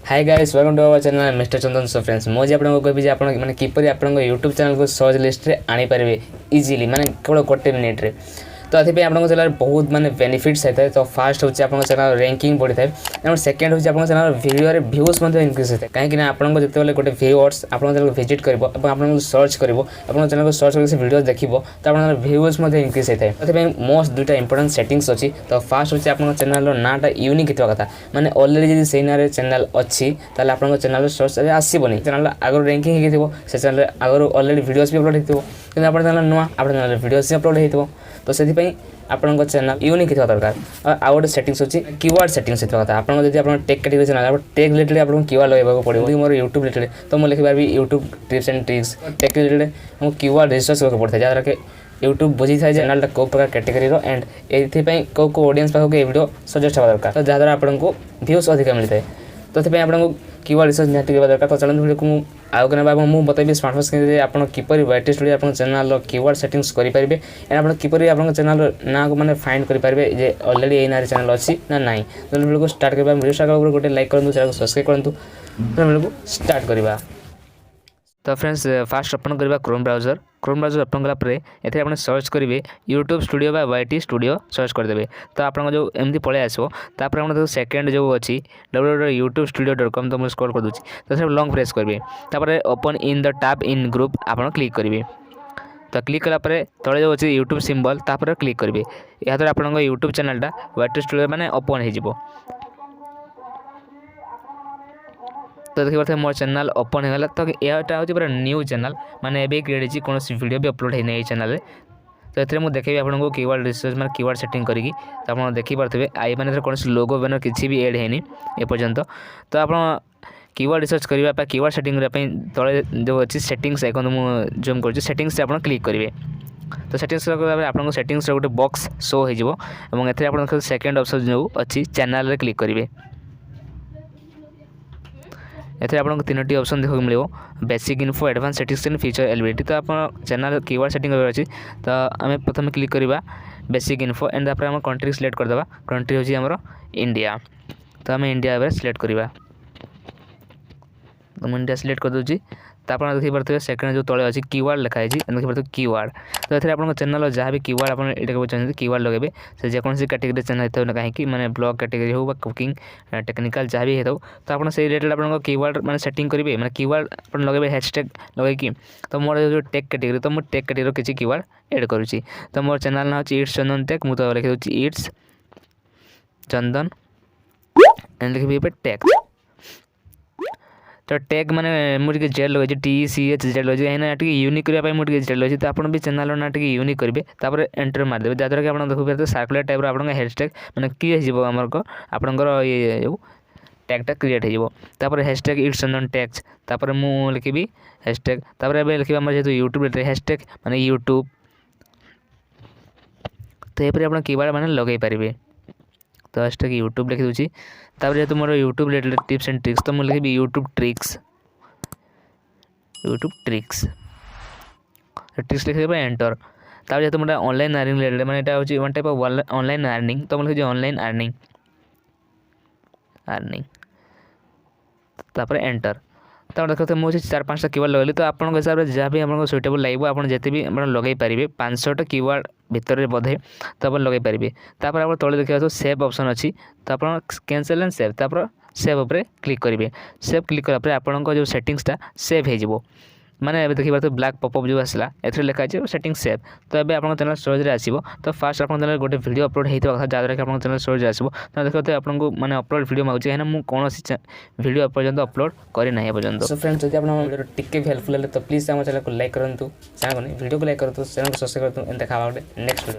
Hi guys welcome to our channel mister Chandan. So friends मुझे आपको कहबी आप माने किपरि आपन यूट्यूब चैनल को सर्च लिस्ट रे आनी पारे इजीली माने केवल गोटे मिनिट रे। तो ये आपन चैनल बहुत माने बेनिफिट्स होता है। तो फास्ट होची आपन चैनल रैंकिंग बढ़ी थाए और सेकंड होची आपन चैनल वीडियो रे व्यूज मध्ये इंक्रीज होता है। काहे कि आपन को जते बेले गोटे व्यूअर्स आपन चैनल को विजिट करबो और आपन को सर्च करबो आपन चैनल को सर्च करके से वीडियो देखिबो तो आपन व्यूअर्स मध्ये इंक्रीज होता है। तथे मोस्ट दुटा इंपोर्टेंट सेटिंग्स अछि। तो फास्ट होची आपन चैनल रो नाटा यूनिक हितवा कथा माने ऑलरेडी जदी सेना रे चैनल अछि ताले आपन चैनल रो सर्च रे आसीबोनी। चैनल आगर रैंकिंग हेथिबो से चैनल आगर ऑलरेडी वीडियोस भी अपलोड हेथिबो कि आपन चैनल नुवा आपन चैनल वीडियोस अपलोड हेथिबो। तो सेति पई आपन चैनल यूनिक हितवा दरकार। और आउट सेटिंग्स अछि कीवर्ड सेटिंग्स हितवा कथा आपन जदी आपन टेक कैटेगरी चैनल आप टेक रिलेटेड आपन कीवर्ड लगाबो पड़िबो। मोर YouTube रिलेटेड तो मो लिखि Barbie YouTube tips and tricks tech related हम कीवर्ड रिसर्च करके पड़ता जादरा के YouTube बुझी थाए चैनल को प्रकार कैटेगरी रो एंड एथि पई को ऑडियंस पाखो के वीडियो सजेस्ट हवा दरकार। तो जादरा आपन को व्यूज अधिक मिलता है। तो से आपन को कीवर्ड रिसर्च निहाती करबा दरकार। तो चैनल वीडियो को आउ कने बाबा मु बताइबी स्मार्टफोन स्क्रीन रे आपन किपरि वाइट स्टूडियो आपन चैनल रो कीवर्ड सेटिंग्स करि परिबे एंड आपन किपरि आपन चैनल ना को माने फाइंड करि परिबे जे ऑलरेडी ए नारे चैनल अछि ना नाही। तो वीडियो को स्टार्ट करबा वीडियो स्टार्ट ऊपर गोटे लाइक करंतु चैनल को सब्सक्राइब करंतु तो वीडियो को स्टार्ट करबा। तो फ्रेंड्स फास्ट ओपन करबा क्रोम ब्राउजर ओपन कला परे एथे आपन सर्च करिवे YouTube स्टूडियो बा YT स्टूडियो सर्च कर देबे। तो आपन जो एमती पळे आसो तापर आपन सेकंड जो अछि www.youtubestudio.com तो मैं स्क्रॉल कर दूची तो सब लॉन्ग प्रेस करबे तापर open in the tab in group आपन क्लिक करिवे। तो क्लिक कला परे तळे जो अछि YouTube सिंबल तापर क्लिक करिवे। या तो आपन YouTube चैनल टा YT स्टूडियो माने ओपन हे जिवो। तो देखिए बात मोर चैनल ओपन हो गला। तो एटा होची पूरा न्यू चैनल माने एबे क्रिएट छी कोनोसी वीडियो भी अपलोड हे नै चैनल रे। तो एथरे मु देखेबी आपन को कीवर्ड रिसर्च माने कीवर्ड सेटिंग करिकी तो आपन देखि परथबे आई माने कोनोसी लोगो बैनर किछि भी ऐड हेनी ए पर्यंत। तो आपन कीवर्ड रिसर्च करबा पा कीवर्ड सेटिंग रे पई तळे जो अछि सेटिंग्स आइकन मु जूम करछि सेटिंग्स से आपन क्लिक करिवे। तो सेटिंग्स आपन को सेटिंग्स रे गोटे बॉक्स शो हे जिवो एवं एथरे आपन सेकंड ऑप्शन जो अछि चैनल रे क्लिक करिवे। एथे आपन को तीनोटी ऑप्शन देखो मिलियो basic info advance settings and feature eligibility. तो आपन चैनल कीवर्ड सेटिंग करबा अछि तो हमें प्रथम क्लिक करबा बेसिक इन्फो एंड तापर हम कंट्री सिलेक्ट कर देबा। कंट्री होची हमरो इंडिया तो हम इंडिया बे सिलेक्ट करबा। तो हम इंडिया सिलेक्ट कर दोची तो आपन देखि परथबे सेकंड जो तळे अछि कीवर्ड लिखा अछि देखि परथबे कीवर्ड। तो एथे आपन चैनल जहाँ भी कीवर्ड आपन एटा को चाहते कीवर्ड लगेबे से जे कोनसी कैटेगरी चैनल हेतौ ना काहे कि माने ब्लॉग कैटेगरी हो बा कुकिंग टेक्निकल जहाँ भी हेतौ तो आपन से रिलेटेड आपन को कीवर्ड माने सेटिंग करिवे माने कीवर्ड आपन लगेबे हैशटैग लगे कि तो मोर जो टेक कैटेगरी तो मो टेक कैटेगरी किछि कीवर्ड ऐड करूची। तो मोर चैनल ना अछि इट्स चंदन टेक मु तो लिखि दोची इट्स चंदन एंड लिखि पे टेक। तो टैग माने मुझे जेड लगे TECH जेड लगे है ना टी यूनिक करबा पय मुझे जेड लगे। तो आपन भी चैनल ना टी यूनिक करबे तापर एंटर मार देबे जादर कि आपन देखु परते सर्कुलर टाइप रो आपन हैशटैग माने की हे जिवो हमर को आपनकर ये टैग टा क्रिएट हे जिवो। तापर हैशटैग इट्स चंदन टैग्स तापर मु लिखिबी हैशटैग तापर एबे लिखिबा हमर जेतु YouTube रे हैशटैग माने YouTube। तो ए पर आपन कीवर्ड माने लगाई परिबे। तो हैशटैग YouTube लिखि दोची तापर जेतु मोर YouTube related tips and tricks तो मु लिखिबी YouTube ट्रिक्स ट्रिक्स लिखि देबे एंटर। तापर जेतु मोर ऑनलाइन अर्निंग रिलेटेड माने एटा होची one type of online earning तो मु लिखि ऑनलाइन अर्निंग तापर एंटर। तापर देखते मु 4-5 टा कीवर्ड लगली। तो आपन के हिसाब रे जहाँ भी आपन को सुटेबल लागबो आपन जेते भी आपन लगाई परिबे 500 टा कीवर्ड भीतर रे बधे तो आपन लगाई परिबे। तापर आपन तळे देखिया तो सेव ऑप्शन अछि तो आपन कैंसिल एंड सेव तापर सेव ऊपर क्लिक करिवे। सेव क्लिक करा पर आपन को जो सेटिंग्स टा सेव हे जिवो माने एबे देखि बात ब्लैक पॉपअप जो आसला एथरे लिखा अछि सेटिंग सेव। तो एबे आपन चैनल स्टोरेज रे आसीबो। तो फास्ट आपन चैनल गोटे वीडियो अपलोड हेइतो कथा जादरा कि आपन चैनल स्टोरेज रे आसीबो। तो देखते आपन को माने अपलोड वीडियो मागुची है ना मु कोनोसी वीडियो पर्यंत अपलोड करे नाही पर्यंत। सो फ्रेंड्स जदि आपन वीडियो टिके भी हेल्पफुल ले तो प्लीज हम चैनल को लाइक करंतु चैनल को वीडियो को लाइक करंतु चैनल को सब्सक्राइब करंतु एंड देखा नेक्स्ट वीडियो।